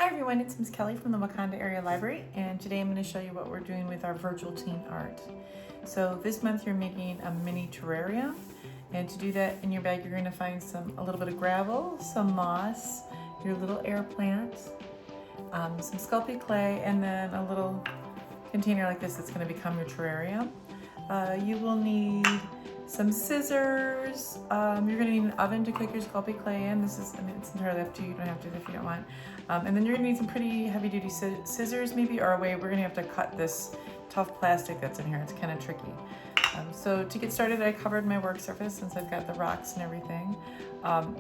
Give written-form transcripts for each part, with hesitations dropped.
Hi everyone, it's Miss Kelly from the Wakanda Area Library, and today I'm going to show you what we're doing with our virtual teen art. So this month you're making a mini terrarium, and to do that in your bag you're going to find a little bit of gravel, some moss, your little air plant, some Sculpey clay, and then a little container like this that's going to become your terrarium. You will need some scissors. You're going to need an oven to cook your Sculpey clay in. It's entirely up to you. You don't have to if you don't want. And then you're going to need some pretty heavy-duty scissors, maybe, or a way we're going to have to cut this tough plastic that's in here. It's kind of tricky. So to get started, I covered my work surface since I've got the rocks and everything.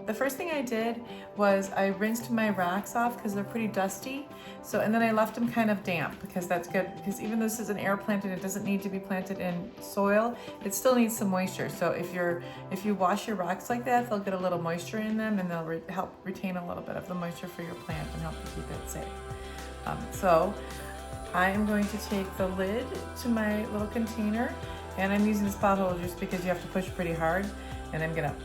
The first thing I did was I rinsed my rocks off because they're pretty dusty. And then I left them kind of damp because that's good, because even though this is an air plant and it doesn't need to be planted in soil, it still needs some moisture. So if you wash your rocks like that, they'll get a little moisture in them and they'll help retain a little bit of the moisture for your plant and help to keep it safe. So I am going to take the lid to my little container, and I'm using this pothole just because you have to push pretty hard, and I'm gonna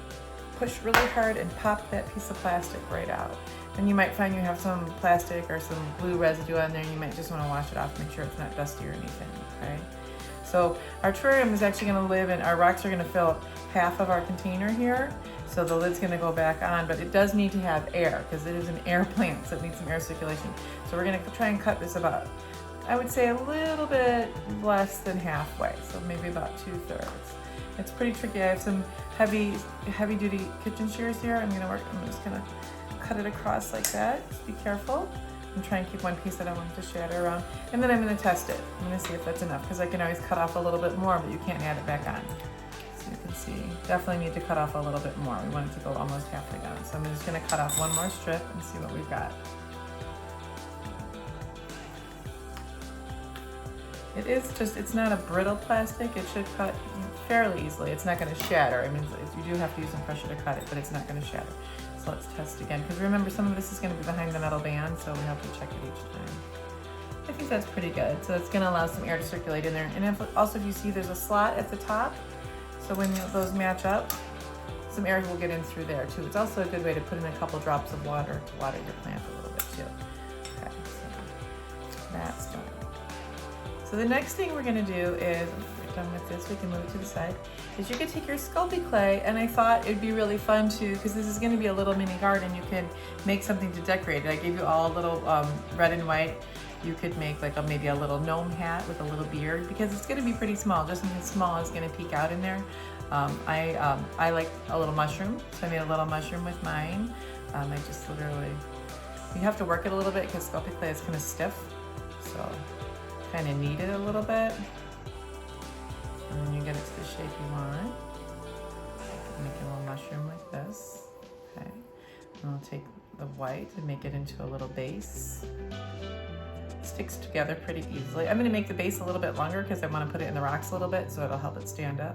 push really hard and pop that piece of plastic right out. And you might find you have some plastic or some glue residue on there, and you might just want to wash it off, make sure it's not dusty or anything, okay? So our terrarium is actually going to live in, our rocks are going to fill up half of our container here, so the lid's going to go back on, but it does need to have air because it is an air plant, so it needs some air circulation. So we're going to try and cut this about, I would say, a little bit less than halfway, so maybe about 2/3. It's pretty tricky. I have some heavy duty kitchen shears here. I'm just gonna cut it across like that. Just be careful and try and keep one piece. I don't want it to shatter around. And then I'm gonna test it. I'm gonna see if that's enough, because I can always cut off a little bit more, but you can't add it back on. So you can see, definitely need to cut off a little bit more. We want it to go almost halfway down. So I'm just gonna cut off one more strip and see what we've got. It's not a brittle plastic. It should cut fairly easily. It's not going to shatter. I mean, you do have to use some pressure to cut it, but it's not going to shatter. So let's test again, because remember, some of this is going to be behind the metal band, so we have to check it each time. I think that's pretty good. So it's going to allow some air to circulate in there. And also, if you see, there's a slot at the top, so when those match up, some air will get in through there too. It's also a good way to put in a couple drops of water to water your plant a little bit too. Okay, so that's done. So the next thing we're gonna do is, we're done with this, we can move it to the side, is you can take your Sculpey clay, and I thought it'd be really fun to, because this is gonna be a little mini garden, you can make something to decorate it. I gave you all a little red and white. You could make like maybe a little gnome hat with a little beard, because it's gonna be pretty small. Just something small is gonna peek out in there. I like a little mushroom, so I made a little mushroom with mine. I just literally, you have to work it a little bit because Sculpey clay is kind of stiff, so kind of knead it a little bit, and then you get it to the shape you want. Make a little mushroom like this. Okay, and I'll take the white and make it into a little base. It sticks together pretty easily. I'm going to make the base a little bit longer because I want to put it in the rocks a little bit, so it'll help it stand up.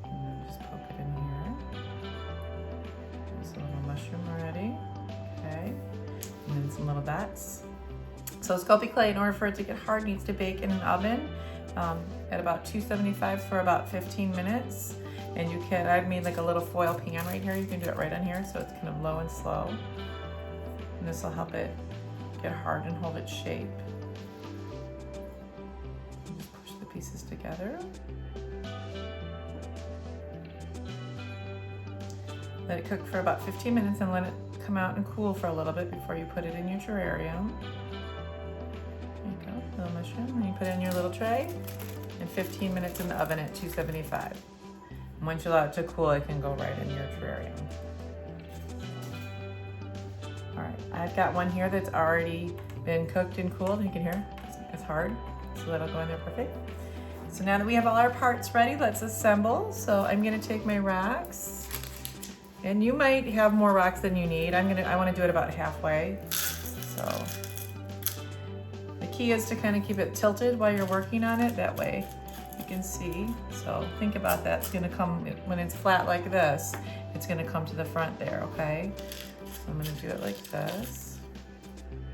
And then just poke it in here. There's a little mushroom already. Okay, and then some little dots. So Sculpey clay, in order for it to get hard, needs to bake in an oven at about 275 for about 15 minutes. And I've made like a little foil pan right here. You can do it right on here, so it's kind of low and slow. And this will help it get hard and hold its shape. And just push the pieces together. Let it cook for about 15 minutes and let it come out and cool for a little bit before you put it in your terrarium. There you go, little mushroom, and you put it in your little tray, and 15 minutes in the oven at 275. And once you allow it to cool, it can go right in your terrarium. All right, I've got one here that's already been cooked and cooled. You can hear it's hard, so that'll go in there perfect. So now that we have all our parts ready, let's assemble. So I'm gonna take my rocks, and you might have more rocks than you need. I wanna do it about halfway. So the key is to kind of keep it tilted while you're working on it. That way you can see. So think about that. It's gonna come, when it's flat like this, it's gonna come to the front there, okay? So I'm gonna do it like this.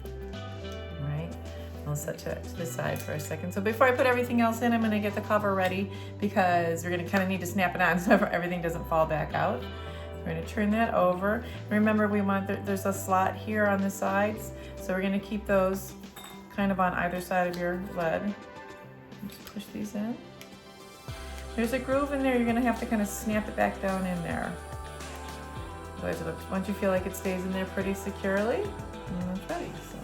All right, I'll set it to the side for a second. So before I put everything else in, I'm gonna get the cover ready, because we're gonna kind of need to snap it on so everything doesn't fall back out. We're going to turn that over. Remember, we want there's a slot here on the sides, so we're going to keep those kind of on either side of your lead. Just push these in. There's a groove in there. You're going to have to kind of snap it back down in there. Otherwise, once you feel like it stays in there pretty securely, and it's ready. So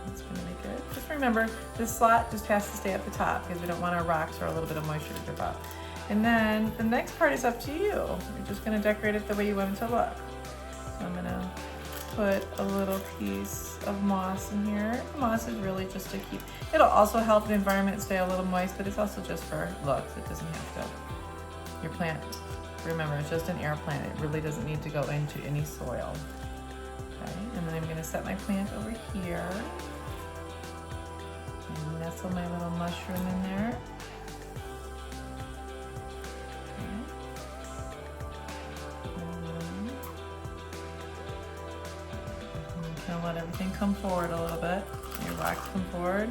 it's going to be good. Just remember, this slot just has to stay at the top because we don't want our rocks or a little bit of moisture to drip out. And then the next part is up to you. You're just going to decorate it the way you want it to look. So I'm going to put a little piece of moss in here. The moss is really just to keep, it'll also help the environment stay a little moist, but it's also just for looks. It doesn't have to, your plant, remember, it's just an air plant. It really doesn't need to go into any soil. Okay, and then I'm going to set my plant over here and nestle my little mushroom in there. Gonna let everything come forward a little bit. Your rocks come forward.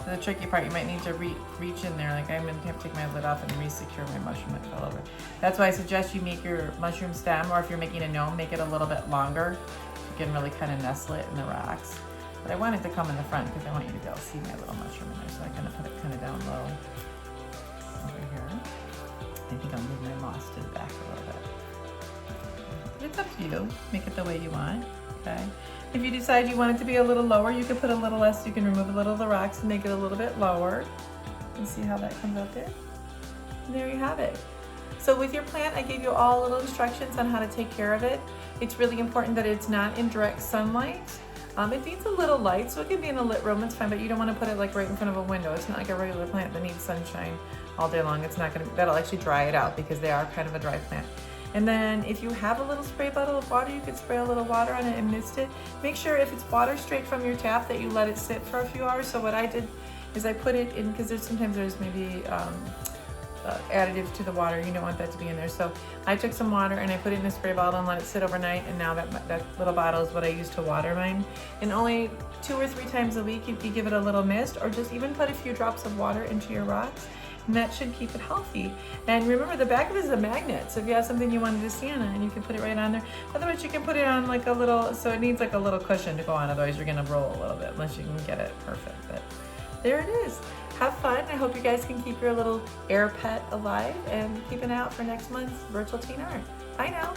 So the tricky part, you might need to reach in there. Like I'm gonna have to take my lid off and re-secure my mushroom that fell over. That's why I suggest you make your mushroom stem, or if you're making a gnome, make it a little bit longer. You can really kind of nestle it in the rocks. But I want it to come in the front because I want you to be able to see my little mushroom in there. So I'm gonna put it kind of down low over here. I think I'll move my moss to the back a little bit. But it's up to you. Make it the way you want. Okay. If you decide you want it to be a little lower, you can put a little less. You can remove a little of the rocks and make it a little bit lower. And see how that comes out there? And there you have it. So with your plant, I gave you all little instructions on how to take care of it. It's really important that it's not in direct sunlight. It needs a little light, so it can be in a lit room, it's fine, but you don't want to put it like right in front of a window. It's not like a regular plant that needs sunshine all day long. It's not gonna, that'll actually dry it out because they are kind of a dry plant. And then if you have a little spray bottle of water, you could spray a little water on it and mist it. Make sure if it's water straight from your tap that you let it sit for a few hours. So what I did is I put it in, because there's maybe additives to the water. You don't want that to be in there. So I took some water and I put it in a spray bottle and let it sit overnight. And now that little bottle is what I use to water mine. And only 2 or 3 times a week you can give it a little mist, or just even put a few drops of water into your rocks. And that should keep it healthy. And remember, the back of it is a magnet, so if you have something you wanted to stand on, and you can put it right on there. Otherwise, you can put it on like a little, so it needs like a little cushion to go on, otherwise you're gonna roll a little bit unless you can get it perfect. But there it is. Have fun. I hope you guys can keep your little air pet alive, and keep an eye out for next month's Virtual Teen Art. Bye now.